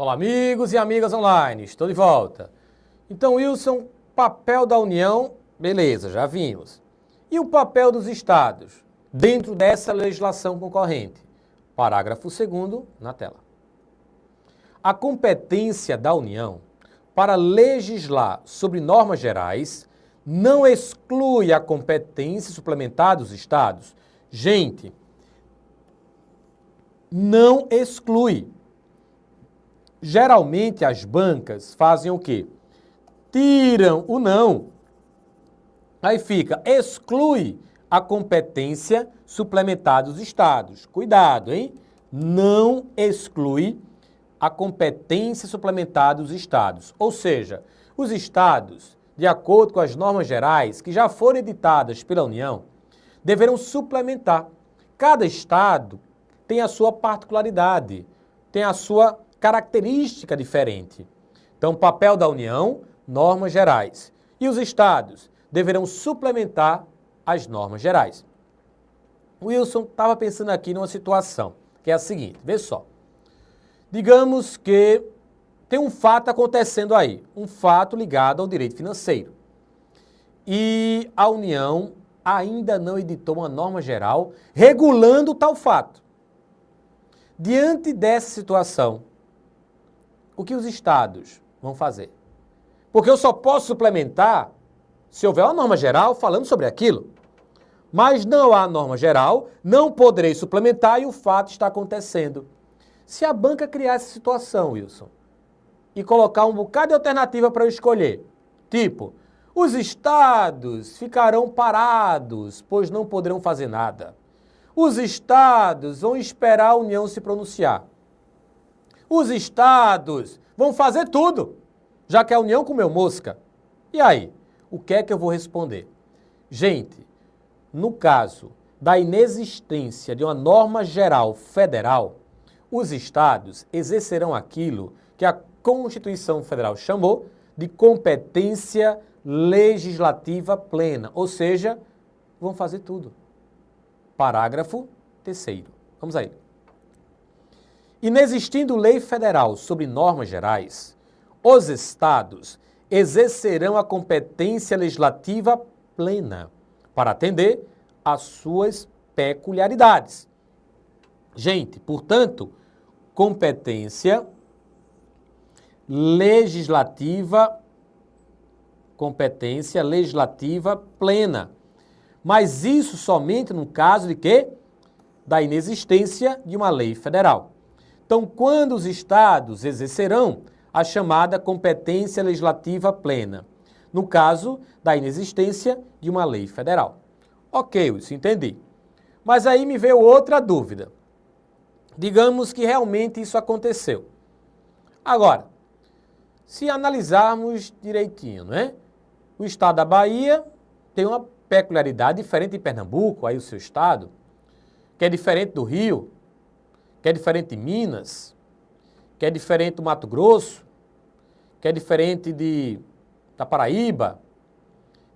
Olá, amigos e amigas online, estou de volta. Então, Wilson, papel da União, beleza, já vimos. E o papel dos estados dentro dessa legislação concorrente? Parágrafo 2º na tela. A competência da União para legislar sobre normas gerais não exclui a competência suplementar dos estados. Gente, não exclui. Geralmente as bancas fazem o quê? Tiram o não. Aí fica, exclui a competência suplementar dos estados. Cuidado, hein? Não exclui a competência suplementar dos estados. Ou seja, os estados, de acordo com as normas gerais que já foram editadas pela União, deverão suplementar. Cada estado tem a sua particularidade, tem a sua característica diferente. Então, papel da União, normas gerais. E os estados deverão suplementar as normas gerais. O Wilson estava pensando aqui numa situação, que é a seguinte, vê só. Digamos que tem um fato acontecendo aí, um fato ligado ao direito financeiro. E a União ainda não editou uma norma geral regulando tal fato. Diante dessa situação, o que os estados vão fazer? Porque eu só posso suplementar se houver uma norma geral falando sobre aquilo. Mas não há norma geral, não poderei suplementar e o fato está acontecendo. Se a banca criar essa situação, Wilson, e colocar um bocado de alternativa para eu escolher, tipo, os estados ficarão parados, pois não poderão fazer nada. Os estados vão esperar a União se pronunciar. Os estados vão fazer tudo, já que a União comeu mosca. E aí, o que é que eu vou responder? Gente, no caso da inexistência de uma norma geral federal, os estados exercerão aquilo que a Constituição Federal chamou de competência legislativa plena, ou seja, vão fazer tudo. Parágrafo 3º. Vamos aí. Inexistindo lei federal sobre normas gerais, os estados exercerão a competência legislativa plena para atender às suas peculiaridades. Gente, portanto, competência legislativa plena. Mas isso somente no caso de quê? Da inexistência de uma lei federal. Então, quando os estados exercerão a chamada competência legislativa plena? No caso da inexistência de uma lei federal. Ok, isso entendi. Mas aí me veio outra dúvida. Digamos que realmente isso aconteceu. Agora, se analisarmos direitinho, né? O estado da Bahia tem uma peculiaridade diferente de Pernambuco, aí o seu estado, que é diferente do Rio, que é diferente de Minas, que é diferente do Mato Grosso, que é diferente da Paraíba,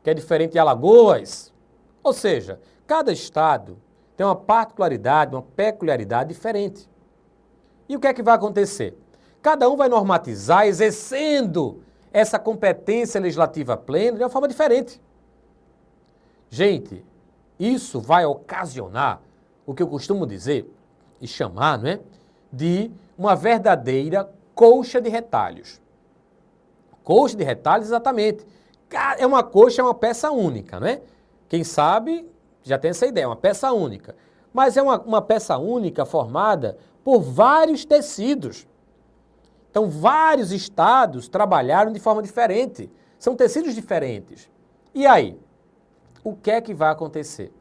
que é diferente de Alagoas. Ou seja, cada estado tem uma particularidade, uma peculiaridade diferente. E o que é que vai acontecer? Cada um vai normatizar exercendo essa competência legislativa plena de uma forma diferente. Gente, isso vai ocasionar o que eu costumo dizer e chamar, não é, de uma verdadeira colcha de retalhos. Colcha de retalhos, exatamente. É uma colcha, é uma peça única, não é? Quem sabe já tem essa ideia, uma peça única. Mas é uma peça única formada por vários tecidos. Então, vários estados trabalharam de forma diferente. São tecidos diferentes. E aí? O que é que vai acontecer?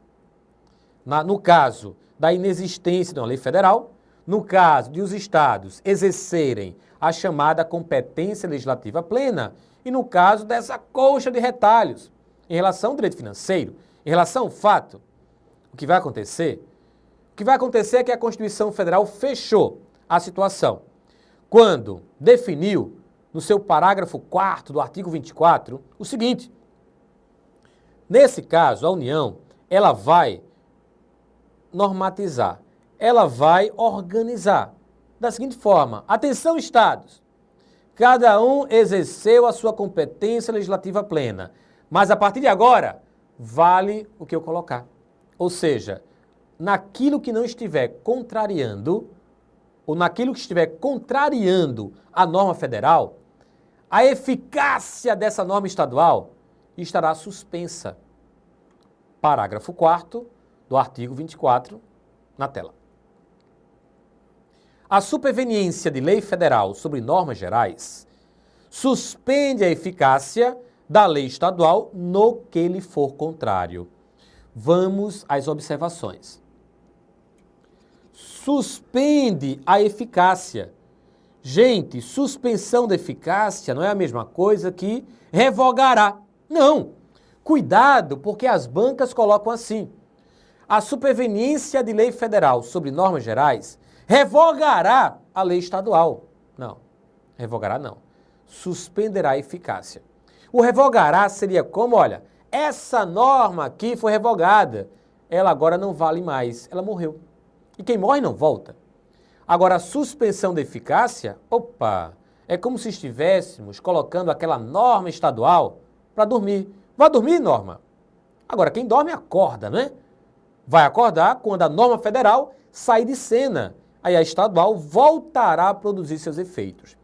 No caso da inexistência de uma lei federal, no caso de os estados exercerem a chamada competência legislativa plena e no caso dessa colcha de retalhos em relação ao direito financeiro, em relação ao fato, o que vai acontecer? O que vai acontecer é que a Constituição Federal fechou a situação quando definiu, no seu parágrafo 4º do artigo 24, o seguinte: nesse caso, a União, ela vai normatizar, ela vai organizar da seguinte forma: atenção, estados, cada um exerceu a sua competência legislativa plena, mas a partir de agora, vale o que eu colocar. Ou seja, naquilo que não estiver contrariando, ou naquilo que estiver contrariando a norma federal, a eficácia dessa norma estadual estará suspensa. Parágrafo 4º do artigo 24, na tela. A superveniência de lei federal sobre normas gerais suspende a eficácia da lei estadual no que lhe for contrário. Vamos às observações. Suspende a eficácia. Gente, suspensão da eficácia não é a mesma coisa que revogará. Não. Cuidado, porque as bancas colocam assim. A superveniência de lei federal sobre normas gerais revogará a lei estadual. Não, revogará não. Suspenderá a eficácia. O revogará seria como, olha, essa norma aqui foi revogada, ela agora não vale mais, ela morreu. E quem morre não volta. Agora, a suspensão da eficácia, opa, é como se estivéssemos colocando aquela norma estadual para dormir. Vai dormir, norma? Agora, quem dorme acorda, né? Vai acordar quando a norma federal sair de cena. Aí a estadual voltará a produzir seus efeitos.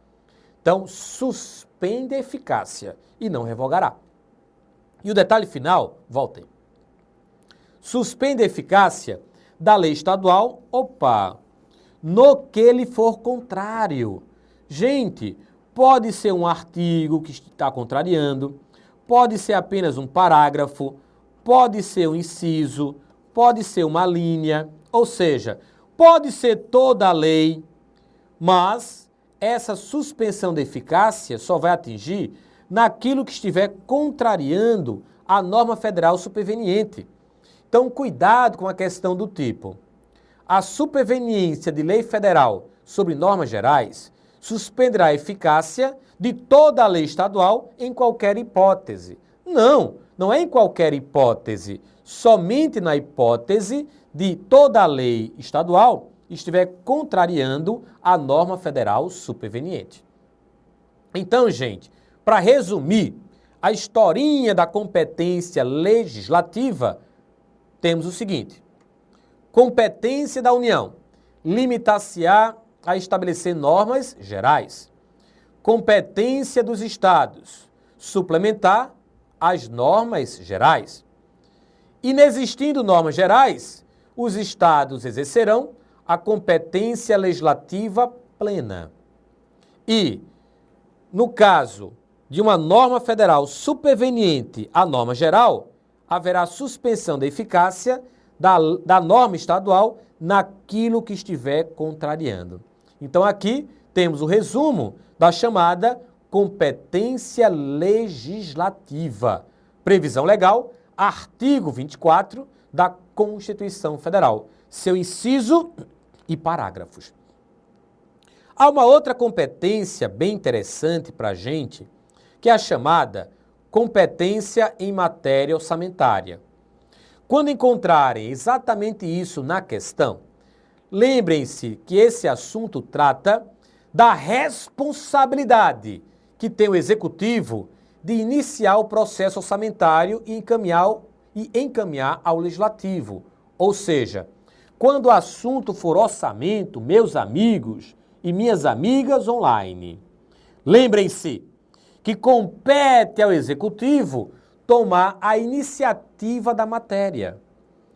Então, suspende a eficácia e não revogará. E o detalhe final, voltem. Suspende a eficácia da lei estadual, opa, no que lhe for contrário. Gente, pode ser um artigo que está contrariando, pode ser apenas um parágrafo, pode ser um inciso, pode ser uma linha, ou seja, pode ser toda a lei, mas essa suspensão da eficácia só vai atingir naquilo que estiver contrariando a norma federal superveniente. Então, cuidado com a questão do tipo: a superveniência de lei federal sobre normas gerais suspenderá a eficácia de toda a lei estadual em qualquer hipótese. Não, não é em qualquer hipótese, somente na hipótese de toda a lei estadual estiver contrariando a norma federal superveniente. Então, gente, para resumir a historinha da competência legislativa, temos o seguinte: competência da União, limitar-se-á a estabelecer normas gerais. Competência dos estados, suplementar as normas gerais. Inexistindo normas gerais, os estados exercerão a competência legislativa plena. E, no caso de uma norma federal superveniente à norma geral, haverá suspensão da eficácia da norma estadual naquilo que estiver contrariando. Então, aqui temos o resumo da chamada competência legislativa. Previsão legal, artigo 24 da Constituição Federal, seu inciso e parágrafos. Há uma outra competência bem interessante para a gente, que é a chamada competência em matéria orçamentária. Quando encontrarem exatamente isso na questão, lembrem-se que esse assunto trata da responsabilidade que tem o Executivo de iniciar o processo orçamentário e encaminhar ao Legislativo. Ou seja, quando o assunto for orçamento, meus amigos e minhas amigas online, lembrem-se que compete ao Executivo tomar a iniciativa da matéria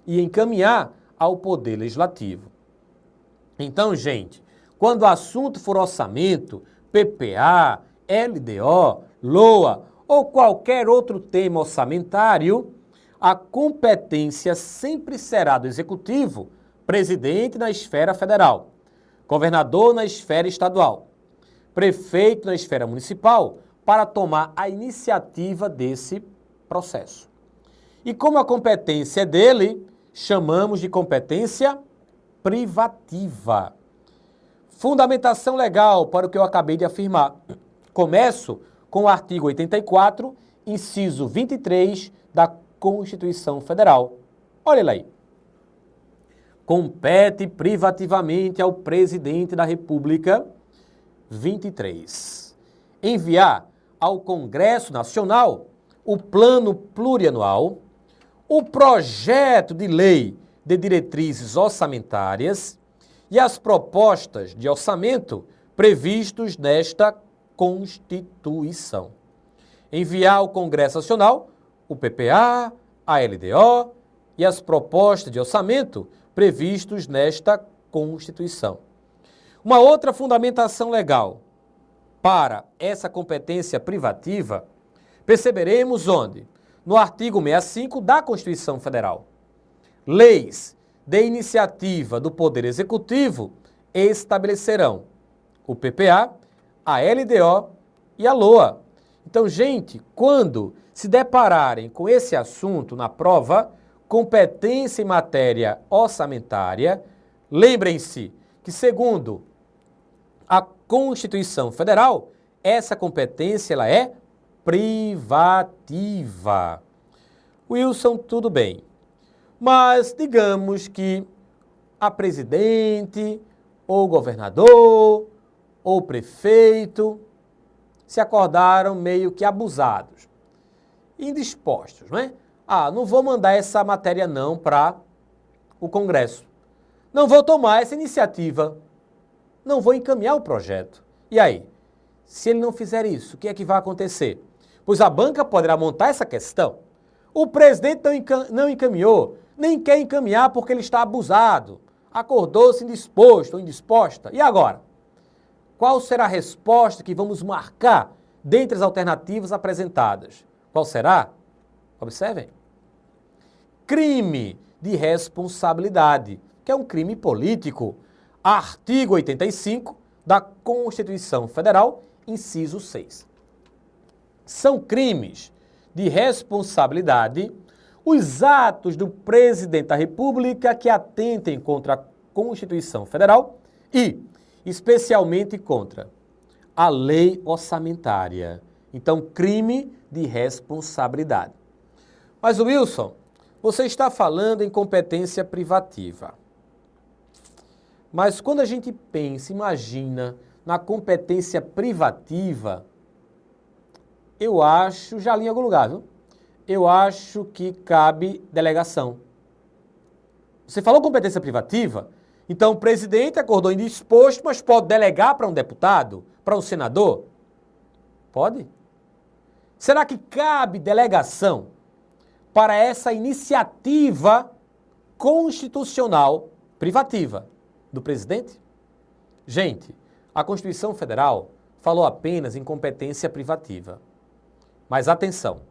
e encaminhar ao Poder Legislativo. Então, gente, quando o assunto for orçamento, PPA, LDO, LOA ou qualquer outro tema orçamentário, a competência sempre será do Executivo, presidente na esfera federal, governador na esfera estadual, prefeito na esfera municipal, para tomar a iniciativa desse processo. E como a competência é dele, chamamos de competência privativa. Fundamentação legal para o que eu acabei de afirmar. Começo com o artigo 84, inciso 23 da Constituição Federal. Olha lá aí. compete privativamente ao Presidente da República. 23. Enviar ao Congresso Nacional o Plano Plurianual, o projeto de lei de diretrizes orçamentárias e as propostas de orçamento previstos nesta Constituição. Enviar ao Congresso Nacional o PPA, a LDO e as propostas de orçamento previstos nesta Constituição. Uma outra fundamentação legal para essa competência privativa, perceberemos onde? No artigo 65 da Constituição Federal. Leis de iniciativa do Poder Executivo estabelecerão o PPA, a LDO e a LOA. Então, gente, quando se depararem com esse assunto na prova, competência em matéria orçamentária, lembrem-se que, segundo a Constituição Federal, essa competência ela é privativa. Wilson, tudo bem. Mas digamos que a presidente, ou governador, ou prefeito se acordaram meio que abusados, indispostos, não é? Não vou mandar essa matéria não para o Congresso. Não vou tomar essa iniciativa. Não vou encaminhar o projeto. E aí? Se ele não fizer isso, o que é que vai acontecer? Pois a banca poderá montar essa questão. O presidente não encaminhou, nem quer encaminhar porque ele está abusado. Acordou-se indisposto ou indisposta. E agora? Qual será a resposta que vamos marcar dentre as alternativas apresentadas? Qual será? Observem. Crime de responsabilidade, que é um crime político. Artigo 85 da Constituição Federal, inciso 6. São crimes de responsabilidade os atos do Presidente da República que atentem contra a Constituição Federal e, especialmente, contra a lei orçamentária. Então, crime de responsabilidade. Mas, Wilson, você está falando em competência privativa. Mas quando a gente pensa, imagina, na competência privativa, eu acho, já li em algum lugar, viu? Eu acho que cabe delegação. Você falou competência privativa? Então o presidente acordou indisposto, mas pode delegar para um deputado, para um senador? Pode? Será que cabe delegação para essa iniciativa constitucional privativa do presidente? Gente, a Constituição Federal falou apenas em competência privativa. Mas atenção,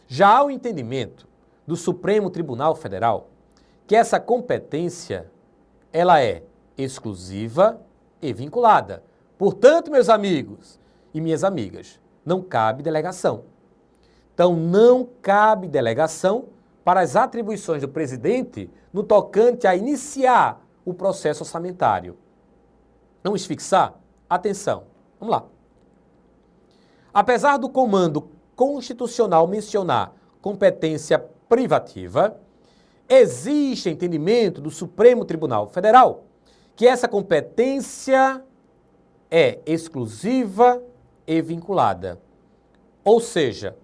já há o entendimento do Supremo Tribunal Federal que essa competência ela é exclusiva e vinculada. Portanto, meus amigos e minhas amigas, não cabe delegação. Então, não cabe delegação para as atribuições do presidente no tocante a iniciar o processo orçamentário. Vamos fixar? Atenção, vamos lá. Apesar do comando constitucional mencionar competência privativa, existe entendimento do Supremo Tribunal Federal que essa competência é exclusiva e vinculada. Ou seja,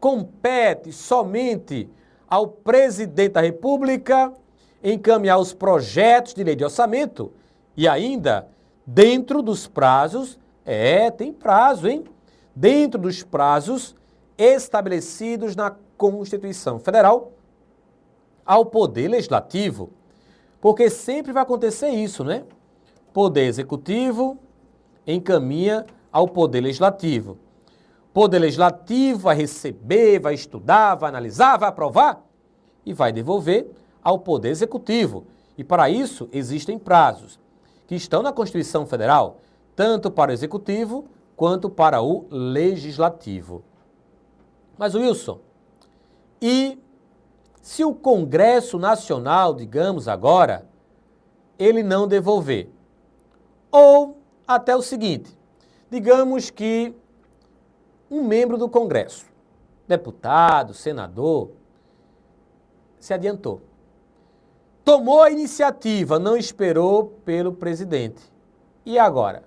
compete somente ao presidente da República encaminhar os projetos de lei de orçamento e ainda dentro dos prazos, tem prazo, hein? Dentro dos prazos estabelecidos na Constituição Federal ao Poder Legislativo. Porque sempre vai acontecer isso, né? Poder Executivo encaminha ao Poder Legislativo. Poder Legislativo vai receber, vai estudar, vai analisar, vai aprovar e vai devolver ao Poder Executivo. E para isso existem prazos que estão na Constituição Federal, tanto para o Executivo quanto para o Legislativo. Mas, Wilson, e se o Congresso Nacional, digamos agora, ele não devolver? Ou até o seguinte, digamos que um membro do Congresso, deputado, senador, se adiantou. tomou a iniciativa, não esperou pelo presidente. E agora?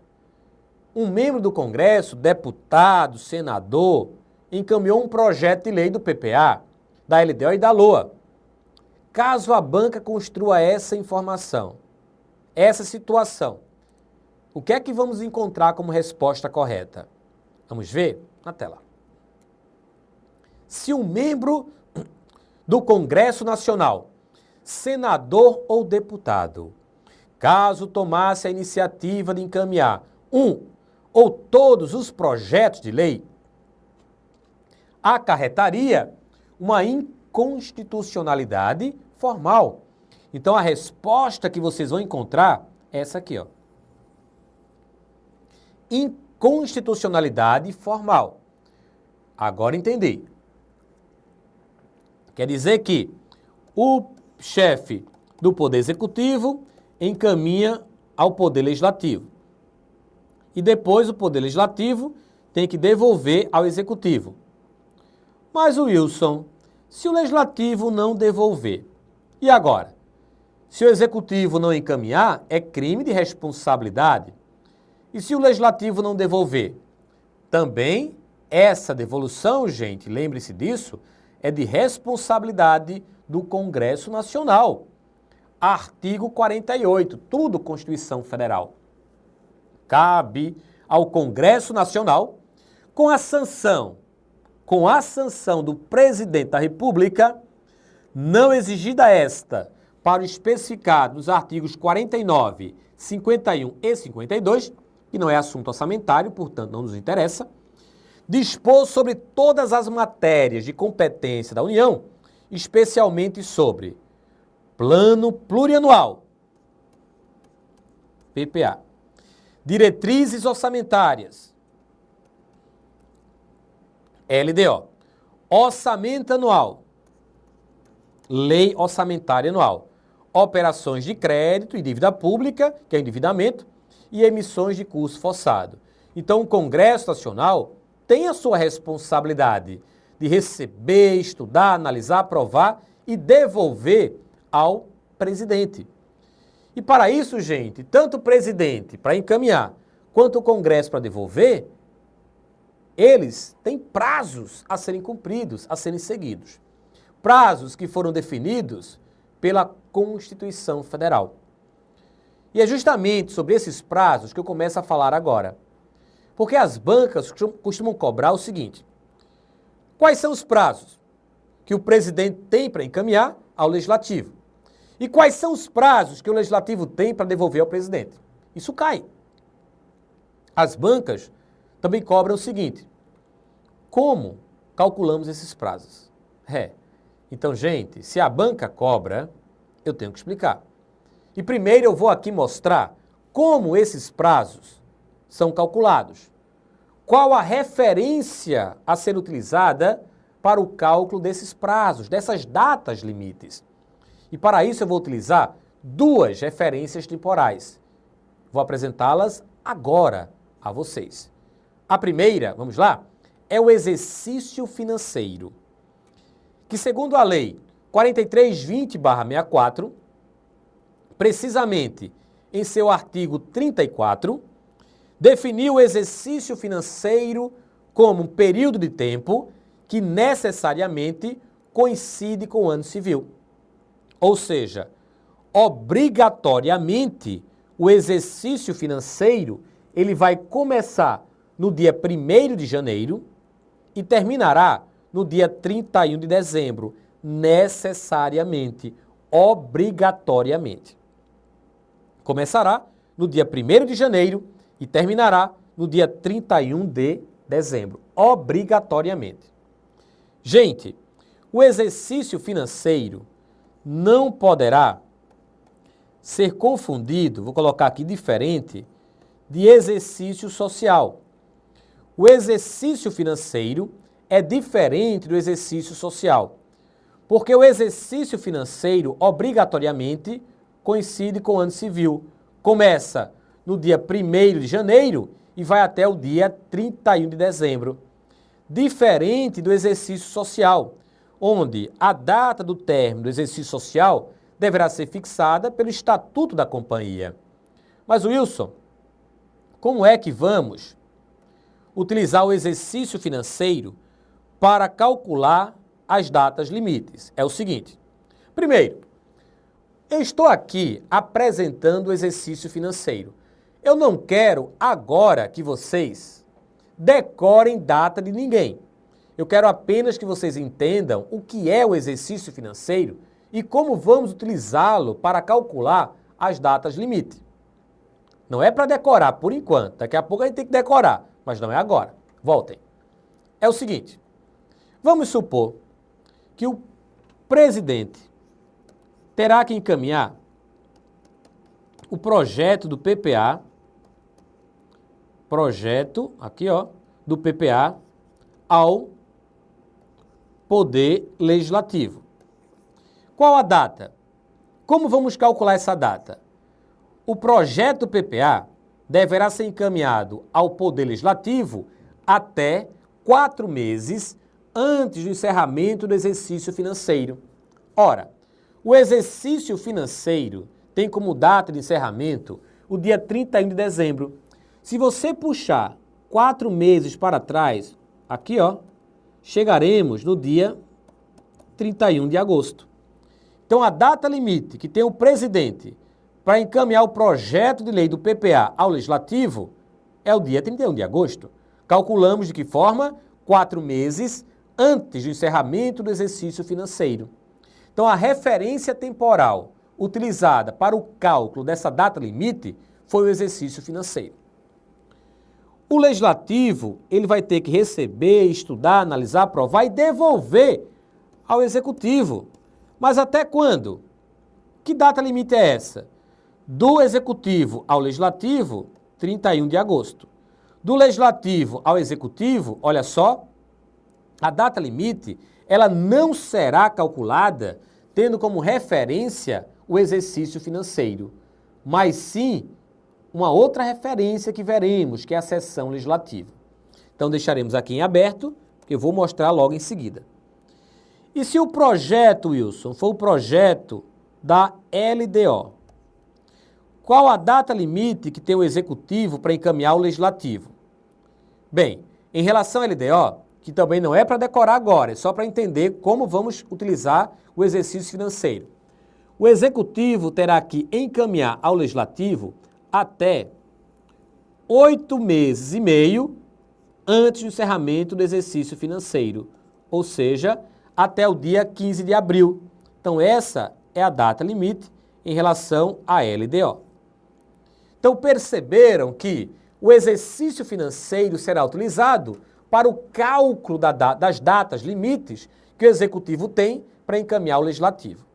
Um membro do Congresso, deputado, senador, encaminhou um projeto de lei do PPA, da LDO e da LOA. Caso a banca construa essa informação, essa situação, o que é que vamos encontrar como resposta correta? Vamos ver na tela. Se um membro do Congresso Nacional, senador ou deputado, caso tomasse a iniciativa de encaminhar um ou todos os projetos de lei, acarretaria uma inconstitucionalidade formal. Então a resposta que vocês vão encontrar é essa aqui, ó. Inconstitucionalidade formal. Agora entendi. Quer dizer que o chefe do Poder Executivo encaminha ao Poder Legislativo. E depois o Poder Legislativo tem que devolver ao Executivo. Mas, Wilson, se o Legislativo não devolver, e agora? Se o Executivo não encaminhar, é crime de responsabilidade. E se o Legislativo não devolver? Também essa devolução, gente, lembre-se disso, é de responsabilidade do Congresso Nacional. Artigo 48, tudo Constituição Federal. Cabe ao Congresso Nacional, com a sanção do Presidente da República, não exigida esta para o especificado nos artigos 49, 51 e 52, que não é assunto orçamentário, portanto não nos interessa, dispor sobre todas as matérias de competência da União, especialmente sobre Plano Plurianual, PPA, diretrizes orçamentárias, LDO, orçamento anual, lei orçamentária anual, operações de crédito e dívida pública, que é endividamento, e emissões de curso forçado. Então o Congresso Nacional tem a sua responsabilidade de receber, estudar, analisar, aprovar e devolver ao presidente. E para isso, gente, tanto o presidente para encaminhar quanto o Congresso para devolver, eles têm prazos a serem cumpridos, a serem seguidos. Prazos que foram definidos pela Constituição Federal. E é justamente sobre esses prazos que eu começo a falar agora. Porque as bancas costumam cobrar o seguinte: quais são os prazos que o presidente tem para encaminhar ao legislativo? E quais são os prazos que o legislativo tem para devolver ao presidente? Isso cai. As bancas também cobram o seguinte: como calculamos esses prazos? Então, gente, se a banca cobra, eu tenho que explicar. E primeiro eu vou aqui mostrar como esses prazos são calculados. Qual a referência a ser utilizada para o cálculo desses prazos, dessas datas limites. E para isso eu vou utilizar duas referências temporais. Vou apresentá-las agora a vocês. A primeira, vamos lá, é o exercício financeiro, que segundo a lei 4320/64, precisamente em seu artigo 34, definiu o exercício financeiro como um período de tempo que necessariamente coincide com o ano civil. Ou seja, obrigatoriamente o exercício financeiro ele vai começar no dia 1º de janeiro e terminará no dia 31 de dezembro, necessariamente, obrigatoriamente. Começará no dia 1º de janeiro e terminará no dia 31 de dezembro, obrigatoriamente. Gente, o exercício financeiro não poderá ser confundido, vou colocar aqui diferente, de exercício social. O exercício financeiro é diferente do exercício social, porque o exercício financeiro, obrigatoriamente, coincide com o ano civil. Começa no dia 1º de janeiro e vai até o dia 31 de dezembro. Diferente do exercício social, onde a data do término do exercício social deverá ser fixada pelo Estatuto da Companhia. Mas, Wilson, como é que vamos utilizar o exercício financeiro para calcular as datas limites? É o seguinte. Primeiro, eu estou aqui apresentando o exercício financeiro. Eu não quero agora que vocês decorem data de ninguém. Eu quero apenas que vocês entendam o que é o exercício financeiro e como vamos utilizá-lo para calcular as datas limite. Não é para decorar por enquanto, daqui a pouco a gente tem que decorar, mas não é agora. Voltem. É o seguinte, vamos supor que o presidente terá que encaminhar o projeto do PPA, do PPA ao Poder Legislativo. Qual a data? Como vamos calcular essa data? O projeto do PPA deverá ser encaminhado ao Poder Legislativo até 4 meses antes do encerramento do exercício financeiro. Ora, o exercício financeiro tem como data de encerramento o dia 31 de dezembro. Se você puxar 4 meses para trás, aqui chegaremos no dia 31 de agosto. Então, a data limite que tem o presidente para encaminhar o projeto de lei do PPA ao Legislativo é o dia 31 de agosto. Calculamos de que forma? 4 meses antes do encerramento do exercício financeiro. Então, a referência temporal utilizada para o cálculo dessa data limite foi o exercício financeiro. O Legislativo, ele vai ter que receber, estudar, analisar, aprovar e devolver ao Executivo. Mas até quando? Que data limite é essa? Do Executivo ao Legislativo, 31 de agosto. Do Legislativo ao Executivo, olha só, a data limite, ela não será calculada tendo como referência o exercício financeiro, mas sim uma outra referência que veremos, que é a sessão legislativa. Então deixaremos aqui em aberto, que eu vou mostrar logo em seguida. E se o projeto, Wilson, for o projeto da LDO, qual a data limite que tem o Executivo para encaminhar o Legislativo? Bem, em relação à LDO, que também não é para decorar agora, é só para entender como vamos utilizar o exercício financeiro. O Executivo terá que encaminhar ao Legislativo até 8 meses e meio antes do encerramento do exercício financeiro, ou seja, até o dia 15 de abril. Então, essa é a data limite em relação à LDO. Então, perceberam que o exercício financeiro será utilizado para o cálculo das datas limites que o Executivo tem para encaminhar o Legislativo.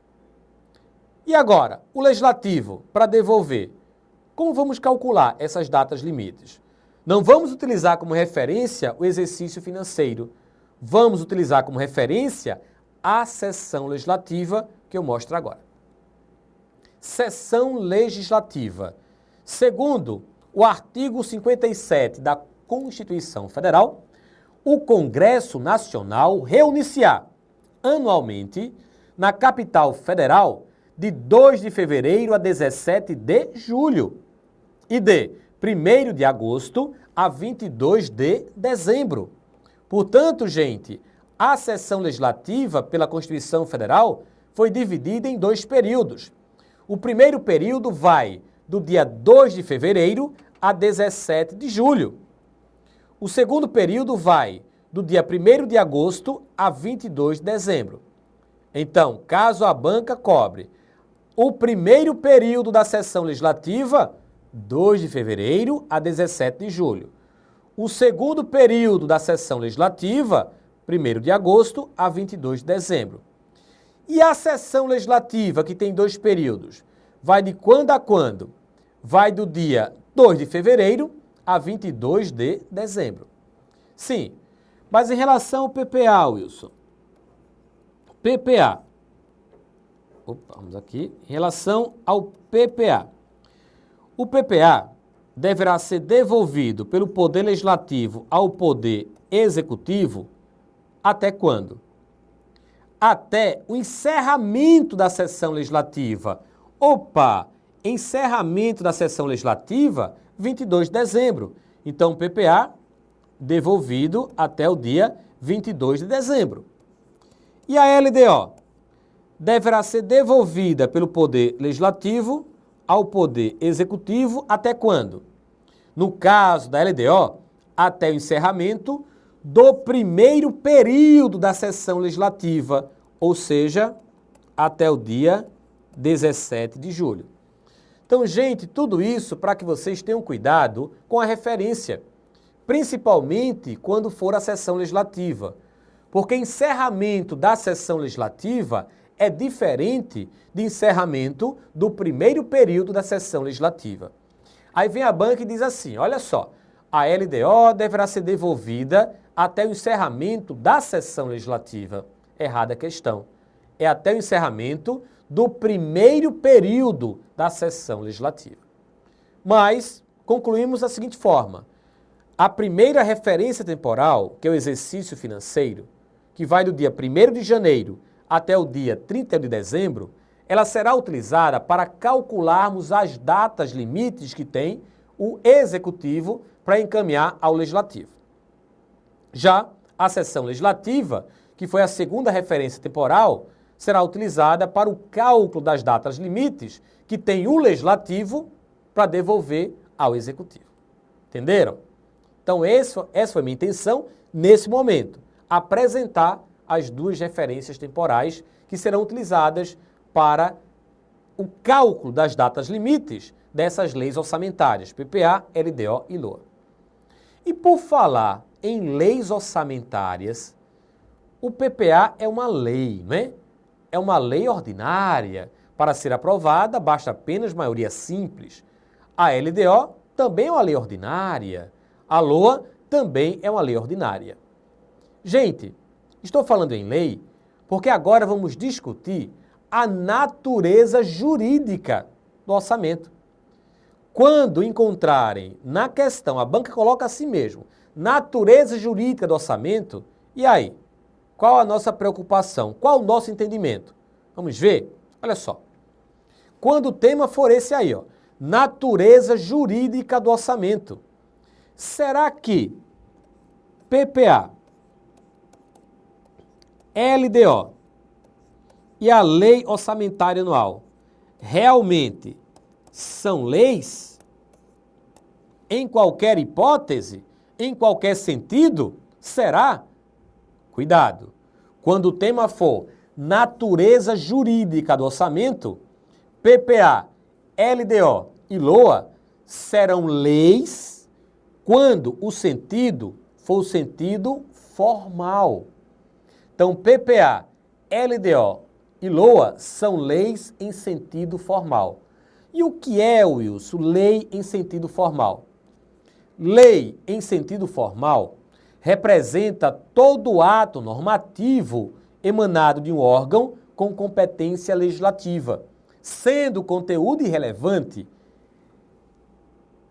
E agora, o Legislativo, para devolver, como vamos calcular essas datas limites? Não vamos utilizar como referência o exercício financeiro. Vamos utilizar como referência a sessão legislativa que eu mostro agora. Sessão legislativa. Segundo o artigo 57 da Constituição Federal, o Congresso Nacional reúne-se-á anualmente na capital federal de 2 de fevereiro a 17 de julho e de 1º de agosto a 22 de dezembro. Portanto, gente, a sessão legislativa pela Constituição Federal foi dividida em 2 períodos. O primeiro período vai do dia 2 de fevereiro a 17 de julho. O segundo período vai do dia 1º de agosto a 22 de dezembro. Então, caso a banca cobre o primeiro período da sessão legislativa, 2 de fevereiro a 17 de julho. O segundo período da sessão legislativa, 1º de agosto a 22 de dezembro. E a sessão legislativa, que tem 2 períodos, vai de quando a quando? Vai do dia 2 de fevereiro a 22 de dezembro. Sim, mas em relação ao PPA, Wilson. PPA. Vamos aqui. Em relação ao PPA. O PPA deverá ser devolvido pelo Poder Legislativo ao Poder Executivo até quando? até o encerramento da sessão legislativa. Opa! Encerramento da sessão legislativa, 22 de dezembro. Então, o PPA devolvido até o dia 22 de dezembro. E a LDO deverá ser devolvida pelo Poder Legislativo ao Poder Executivo até quando? No caso da LDO, até o encerramento do primeiro período da sessão legislativa, ou seja, até o dia 17 de julho. Então, gente, tudo isso para que vocês tenham cuidado com a referência, principalmente quando for a sessão legislativa, porque encerramento da sessão legislativa é diferente de encerramento do primeiro período da sessão legislativa. Aí vem a banca e diz assim, olha só, a LDO deverá ser devolvida até o encerramento da sessão legislativa. Errada a questão. É até o encerramento do primeiro período da sessão legislativa. Mas concluímos da seguinte forma. A primeira referência temporal, que é o exercício financeiro, que vai do dia 1º de janeiro até o dia 30 de dezembro, ela será utilizada para calcularmos as datas limites que tem o Executivo para encaminhar ao Legislativo. Já a sessão legislativa, que foi a segunda referência temporal, será utilizada para o cálculo das datas limites que tem o Legislativo para devolver ao Executivo. Entenderam? Então, essa foi a minha intenção nesse momento, apresentar as duas referências temporais que serão utilizadas para o cálculo das datas limites dessas leis orçamentárias, PPA, LDO e LOA. E por falar em leis orçamentárias, o PPA é uma lei, não é? É uma lei ordinária. Para ser aprovada, basta apenas maioria simples. A LDO também é uma lei ordinária. A LOA também é uma lei ordinária. Gente, estou falando em lei porque agora vamos discutir a natureza jurídica do orçamento. Quando encontrarem na questão, a banca coloca assim mesmo, natureza jurídica do orçamento, e aí? Qual a nossa preocupação? Qual o nosso entendimento? Vamos ver? Olha só. Quando o tema for esse aí, ó, natureza jurídica do orçamento, será que PPA, LDO e a Lei Orçamentária Anual realmente são leis? Em qualquer hipótese? Em qualquer sentido? Será? Cuidado! Quando o tema for natureza jurídica do orçamento, PPA, LDO e LOA serão leis quando o sentido for o sentido formal. Então, PPA, LDO e LOA são leis em sentido formal. E o que é, Wilson, lei em sentido formal? Lei em sentido formal representa todo ato normativo emanado de um órgão com competência legislativa, sendo o conteúdo irrelevante,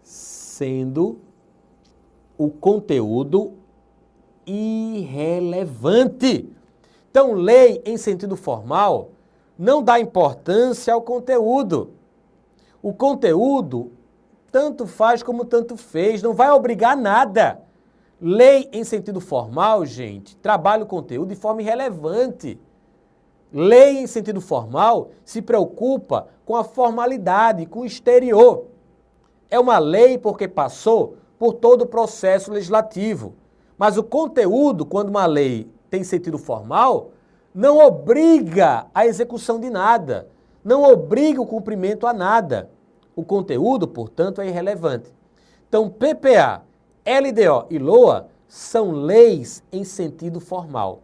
sendo o conteúdo irrelevante. Então, lei em sentido formal não dá importância ao conteúdo. O conteúdo tanto faz como tanto fez, não vai obrigar nada. Lei em sentido formal, gente, trabalha o conteúdo de forma irrelevante. Lei em sentido formal se preocupa com a formalidade, com o exterior. É uma lei porque passou por todo o processo legislativo. Mas o conteúdo, quando uma lei tem sentido formal, não obriga a execução de nada, não obriga o cumprimento a nada. O conteúdo, portanto, é irrelevante. Então, PPA, LDO e LOA são leis em sentido formal.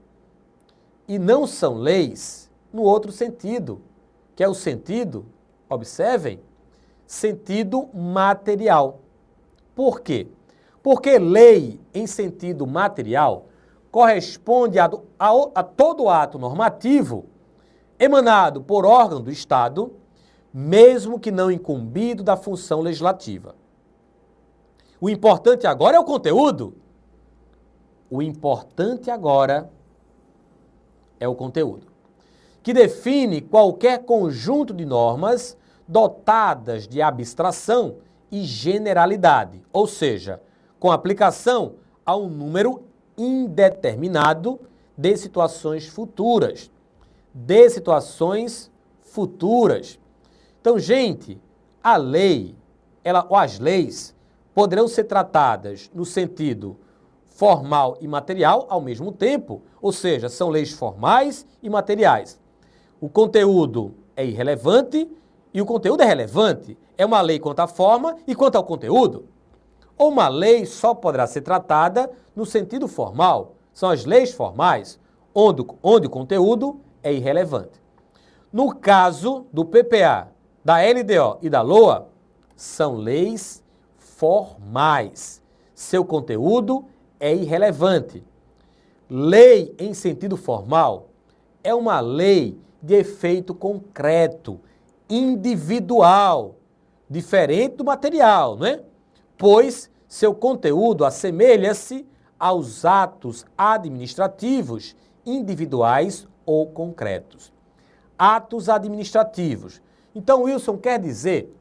E não são leis no outro sentido, que é o sentido, observem, sentido material. Por quê? Porque lei em sentido material corresponde a todo ato normativo emanado por órgão do Estado, mesmo que não incumbido da função legislativa. O importante agora é o conteúdo. O importante agora é o conteúdo. que define qualquer conjunto de normas dotadas de abstração e generalidade, ou seja, com aplicação a um número indeterminado de situações futuras. Então, gente, a lei, ou as leis, poderão ser tratadas no sentido formal e material ao mesmo tempo, ou seja, são leis formais e materiais. O conteúdo é irrelevante e o conteúdo é relevante. É uma lei quanto à forma e quanto ao conteúdo. Ou uma lei só poderá ser tratada no sentido formal. São as leis formais, onde o conteúdo é irrelevante. No caso do PPA, da LDO e da LOA, são leis formais. Seu conteúdo é irrelevante. Lei em sentido formal é uma lei de efeito concreto, individual, diferente do material, não é? Pois seu conteúdo assemelha-se aos atos administrativos individuais ou concretos. Atos administrativos. Então, Wilson, quer dizer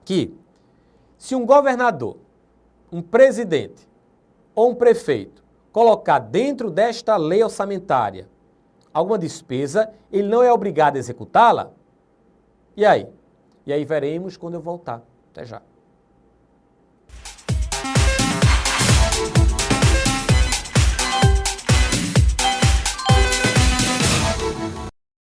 que se um governador, um presidente ou um prefeito colocar dentro desta lei orçamentária alguma despesa, ele não é obrigado a executá-la? E aí? E aí veremos quando eu voltar. Até já.